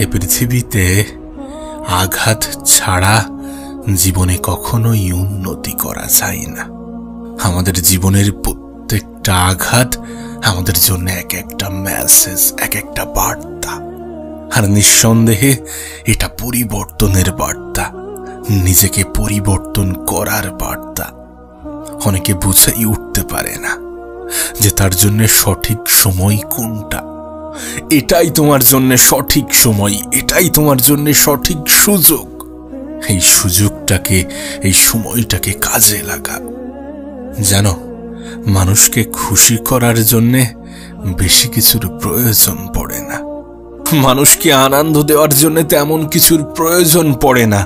এই পৃথিবীতে আঘাত ছাড়া জীবনে কখনোই উন্নতি করা যায় না। আমাদের জীবনের প্রত্যেকটা আঘাত আমাদের জন্য এক একটা মেসেজ, এক একটা বার্তা। আর নিঃসন্দেহে এটা পরিবর্তনের বার্তা, নিজেকে পরিবর্তন করার বার্তা। অনেকে বুঝেই উঠতে পারে না যে তার জন্য সঠিক সময় কোনটা। এটাই তোমার জন্য সঠিক সময়, এটাই তোমার জন্য সঠিক সুযোগ। এই সুযোগটাকে, এই সময়টাকে কাজে লাগা। জানো, মানুষকে খুশি করার জন্য বেশি কিছুর প্রয়োজন পড়ে না। মানুষকে আনন্দ দেওয়ার জন্য তেমন কিছুর প্রয়োজন পড়ে না।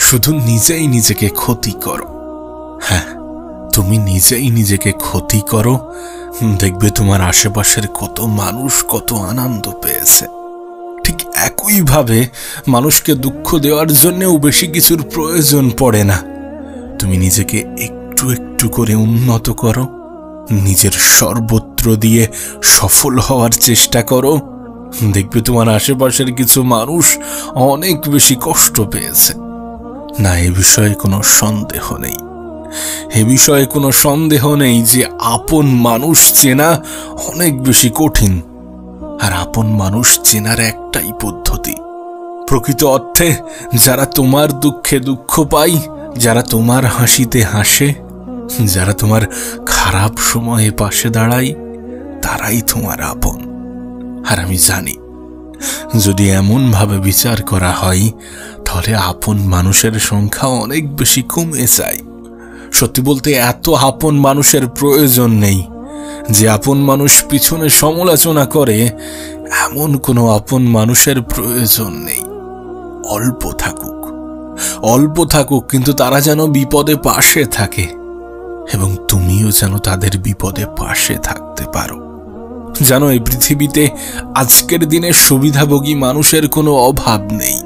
শুধু নিজেই নিজেকে ক্ষতি করো। হ্যাঁ, তুমি নিজেই নিজেকে ক্ষতি করো, দেখবে তোমার আশেপাশের কত মানুষ কত আনন্দ পেয়েছে। ঠিক একইভাবে মানুষকে দুঃখ দেওয়ার জন্যও বেশি কিছুর প্রয়োজন পড়ে না। তুমি নিজেকে একটু একটু করে উন্নত করো, নিজের সর্বত্র দিয়ে সফল হওয়ার চেষ্টা করো, দেখবে তোমার আশেপাশের কিছু মানুষ অনেক বেশি কষ্ট পেয়েছে। না, এ বিষয়ে কোনো সন্দেহ নেই, এ বিষয়ে কোনো সন্দেহ নেই যে আপন মানুষ চেনা অনেক বেশি কঠিন। আর আপন মানুষ চেনার একটাই পদ্ধতি। প্রকৃত অর্থে যারা তোমার দুঃখে দুঃখ পায়, যারা তোমার হাসিতে হাসে, যারা তোমার খারাপ সময়ে পাশে দাঁড়ায়, তারাই তোমার আপন। আর আমি জানি, যদি এমন ভাবে বিচার করা হয় তাহলে আপন মানুষের সংখ্যা অনেক বেশি কমে যায়। সত্যি বলতে এত আপন মানুষের প্রয়োজন নেই। যে আপন মানুষ পিছনে সমালোচনা করে, এমন কোনো আপন মানুষের প্রয়োজন নেই। অল্প থাকুক, অল্প থাকুক, কিন্তু তারা যেন বিপদে পাশে থাকে, এবং তুমিও যেন তাদের বিপদে পাশে থাকতে পারো। জানো, এই পৃথিবীতে আজকের দিনে সুবিধাভোগী মানুষের কোনো অভাব নেই।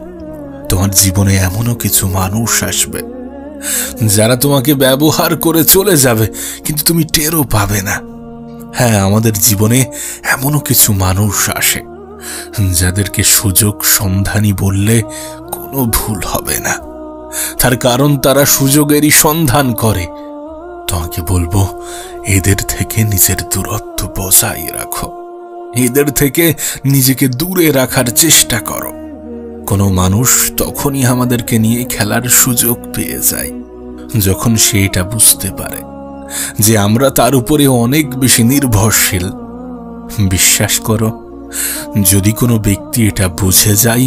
তোমার জীবনে এমনও কিছু মানুষ আসবে যারা তোমাকে ব্যবহার করে চলে যাবে, কিন্তু তুমি টেরও পাবে না। হ্যাঁ, আমাদের জীবনে এমনও কিছু মানুষ আসে যাদেরকে সুযোগ সন্ধানী বললে কোনো ভুল হবে না। তার কারণ তারা সুযোগেরই সন্ধান করে। তোমাকে বলবো, এদের থেকে নিজের দূরত্ব বজায় রাখো, এদের থেকে নিজেকে দূরে রাখার চেষ্টা করো। কোনো মানুষ তখনই আমাদেরকে নিয়ে খেলার সুযোগ পেয়ে যায় যখন সে এটা বুঝতে পারে যে আমরা তার উপরে অনেক বেশি নির্ভরশীল। বিশ্বাস করো, যদি কোনো ব্যক্তি এটা বুঝে যায়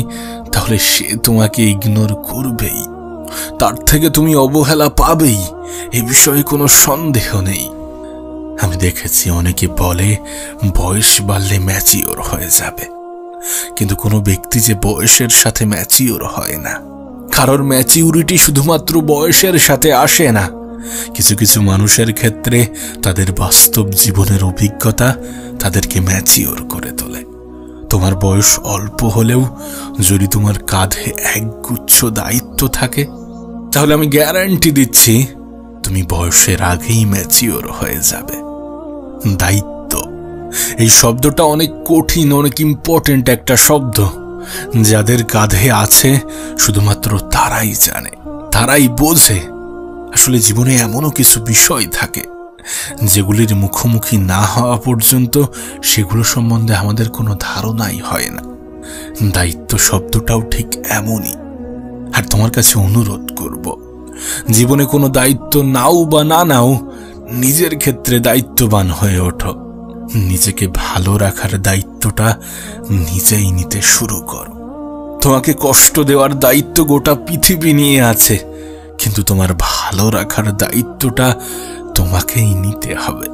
তাহলে সে তোমাকে ইগনোর করবেই, তার থেকে তুমি অবহেলা পাবেই, এ বিষয়ে কোনো সন্দেহ নেই। আমি দেখেছি অনেকে বলে বয়স বাড়লে ম্যাচিওর হয়ে যাবে, কিন্তু কোনো ব্যক্তি যে বয়সের সাথে ম্যাচিওর হয় না। কারোর ম্যাচিউরিটি শুধুমাত্র বয়সের সাথে আসে না। কিছু কিছু মানুষের ক্ষেত্রে তাদের বাস্তব জীবনের অভিজ্ঞতা তাদেরকে ম্যাচিওর করে তোলে। তোমার বয়স অল্প হলেও যদি তোমার কাঁধে একগুচ্ছ দায়িত্ব থাকে, তাহলে আমি গ্যারান্টি দিচ্ছি তুমি বয়সের আগেই ম্যাচিওর হয়ে যাবে। দায়িত্ব, এই শব্দটা অনেক কঠিন, অনেক ইম্পর্টেন্ট একটা শব্দ। যাদের কাঁধে আছে শুধুমাত্র তারাই জানে, তারাই বোঝে। আসলে জীবনে এমনও কিছু বিষয় থাকে যেগুলির মুখোমুখি না হওয়া পর্যন্ত সেগুলো সম্বন্ধে আমাদের কোনো ধারণাই হয় না। দায়িত্ব শব্দটাও ঠিক এমনই। আর তোমার কাছে অনুরোধ করব, জীবনে কোনো দায়িত্ব নাও বা না নাও, নিজের ক্ষেত্রে দায়িত্ববান হয়ে ওঠো। নিজেকে ভালো রাখার দায়িত্বটা নিজেই নিতে শুরু করো। তোমাকে কষ্ট দেওয়ার দায়িত্ব গোটা পৃথিবী নিয়ে আছে, কিন্তু তোমার ভালো রাখার দায়িত্বটা তোমাকেই নিতে হবে।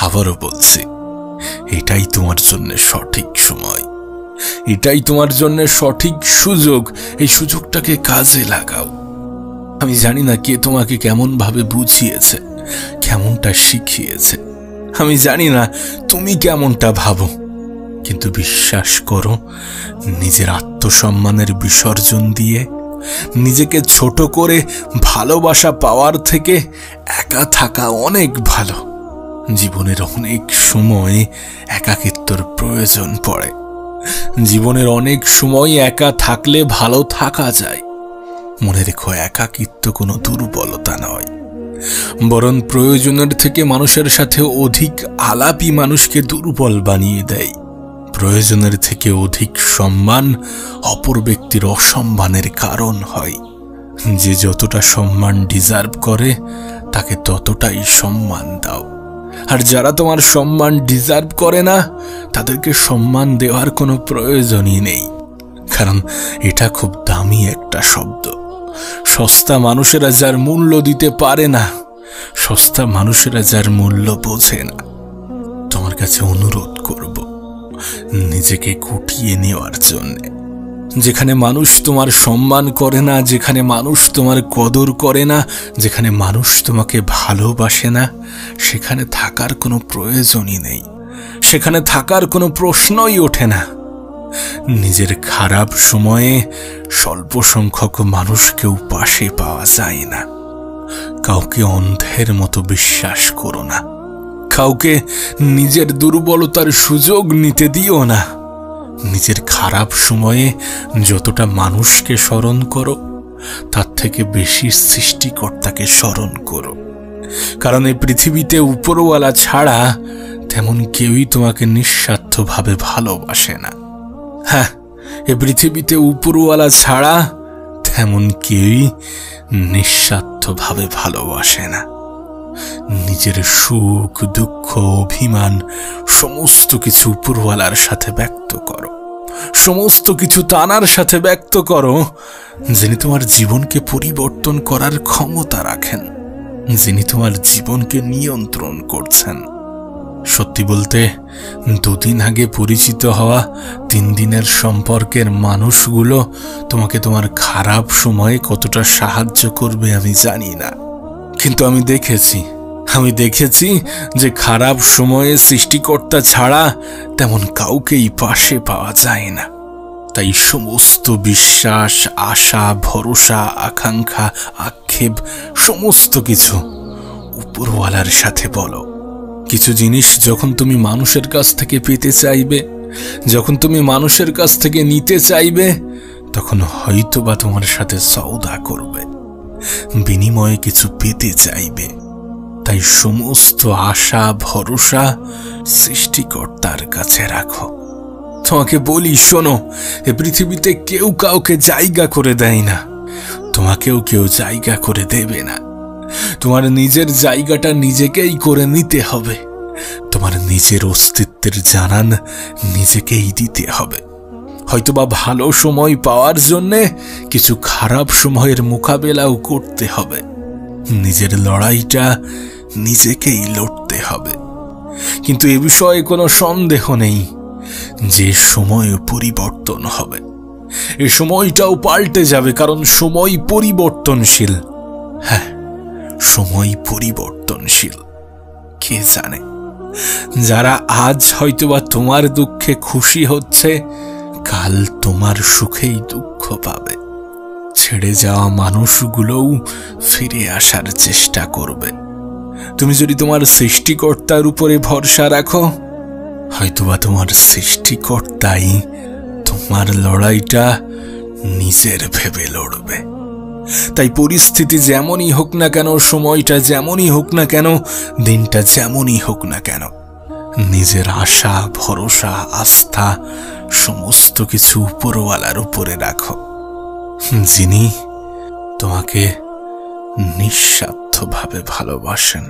আবারও বলছি, এটাই তোমার জন্য সঠিক সময়, এটাই তোমার জন্য সঠিক সুযোগ। এই সুযোগটাকে কাজে লাগাও। আমি জানি না কে তোমাকে কেমন ভাবে বুঝিয়েছে, কেমনটা শিখিয়েছে। আমি জানি না তুমি কেমনটা ভাবো, কিন্তু বিশ্বাস করো, নিজের আত্মসম্মানের বিসর্জন দিয়ে নিজেকে ছোট করে ভালোবাসা পাওয়ার থেকে একা থাকা অনেক ভালো। জীবনের অনেক সময় একাকিত্বর প্রয়োজন পড়ে, জীবনের অনেক সময় একা থাকলে ভালো থাকা যায়। মনে রেখো, একাকিত্ব কোনো দুর্বলতা নয়, বরং প্রয়োজনের থেকে মানুষের সাথে অধিক আলাপই মানুষকে দুর্বল বানিয়ে দেয়। প্রয়োজনের থেকে অধিক সম্মান অপর ব্যক্তির অসম্মানের কারণ হয়। যে যতটা সম্মান ডিজার্ভ করে তাকে ততটাই সম্মান দাও, আর যারা তোমার সম্মান ডিজার্ভ করে না তাদেরকে সম্মান দেওয়ার কোনো প্রয়োজনই নেই। কারণ এটা খুব দামি একটা শব্দ। সস্তা মানুষেরা যার মূল্য দিতে পারে না, সস্তা মানুষেরা যার মূল্য বোঝে না। তোমার কাছে অনুরোধ করব নিজেকে গুটিয়ে নেওয়ার জন্যে। যেখানে মানুষ তোমার সম্মান করে না, যেখানে মানুষ তোমার কদর করে না, যেখানে মানুষ তোমাকে ভালোবাসে না, সেখানে থাকার কোনো প্রয়োজনই নেই, সেখানে থাকার কোনো প্রশ্নই ওঠে না। নিজের খারাপ সময়ে স্বল্প সংখ্যক মানুষকেও পাশে পাওয়া যায় না। কাউকে অন্ধের মতো বিশ্বাস করো না, কাউকে নিজের দুর্বলতার সুযোগ নিতে দিও না। নিজের খারাপ সময়ে যতটা মানুষকে স্মরণ করো তার থেকে বেশি সৃষ্টিকর্তাকে স্মরণ করো। কারণ এই পৃথিবীতে উপরওয়ালা ছাড়া তেমন কেউই তোমাকে নিঃস্বার্থভাবে ভালোবাসে না। হ্যাঁ, এ পৃথিবীতে উপরওয়ালা ছাড়া তেমন কেউই নিঃস্বার্থভাবে ভালোবাসে না। নিজের সুখ, দুঃখ, অভিমান সমস্ত কিছু উপরওয়ালার সাথে ব্যক্ত করো, সমস্ত কিছু তানার সাথে ব্যক্ত করো, যিনি তোমার জীবনকে পরিবর্তন করার ক্ষমতা রাখেন, যিনি তোমার জীবনকে নিয়ন্ত্রণ করছেন। সত্যি বলতে, 2 দিন আগে পরিচিত হওয়া 3 দিনের সম্পর্কের মানুষগুলো তোমাকে তোমার খারাপ সময়ে কতটা সাহায্য করবে আমি জানি না, কিন্তু আমি দেখেছি যে খারাপ সময়ে সৃষ্টিকর্তা ছাড়া তেমন কাউকেই পাশে পাওয়া যায় না। তাই সমস্ত বিশ্বাস, আশা, ভরসা, আকাঙ্ক্ষা, আক্ষেপ সমস্ত কিছু উপরওয়ালার সাথে বলো। কিছু জিনিস যখন তুমি মানুষের কাছ থেকে পেতে চাইবে, যখন তুমি মানুষের কাছ থেকে নিতে চাইবে, তখন হয়তোবা তোমার সাথে সওদা করবে, বিনিময়ে কিছু পেতে চাইবে। তাই সমস্ত আশা, ভরসা সৃষ্টিকর্তার কাছে রাখো। তোমাকে বলি, শোনো, এ পৃথিবীতে কেউ কাউকে জায়গা করে দেয় না, তোমাকেও কেউ জায়গা করে দেবে না। তোমার নিজের জায়গাটা নিজেকেই করে নিতে হবে। তোমার নিজের অস্তিত্বের জানান নিজেকেই দিতে হবে। হয়তোবা ভালো সময় পাওয়ার জন্যে কিছু খারাপ সময়ের মোকাবেলাও করতে হবে। নিজের লড়াইটা নিজেকেই লড়তে হবে। কিন্তু এ বিষয়ে কোনো সন্দেহ নেই যে সময় পরিবর্তন হবে, এ সময়টাও পাল্টে যাবে, কারণ সময় পরিবর্তনশীল। হ্যাঁ, সময় পরিবর্তনশীল। কে জানে, যারা আজ হয়তোবা তোমার দুঃখে খুশি হচ্ছে, কাল তোমার সুখেই দুঃখ পাবে। ছেড়ে যাওয়া মানুষগুলোও ফিরে আসার চেষ্টা করবে। তুমি যদি তোমার সৃষ্টিকর্তার উপরে ভরসা রাখো, হয়তোবা তোমার সৃষ্টিকর্তাই তোমার লড়াইটা নিজের ভেবে লড়বে। তাই পরিস্থিতি যেমনই হোক না কেন, সময়টা যেমনই হোক না কেন, দিনটা যেমনই হোক না কেন, নিজের আশা, ভরসা, আস্থা সমস্ত কিছু উপরওয়ালার উপরে রাখো, যিনি তোমাকে নিঃস্বার্থভাবে ভালোবাসেন।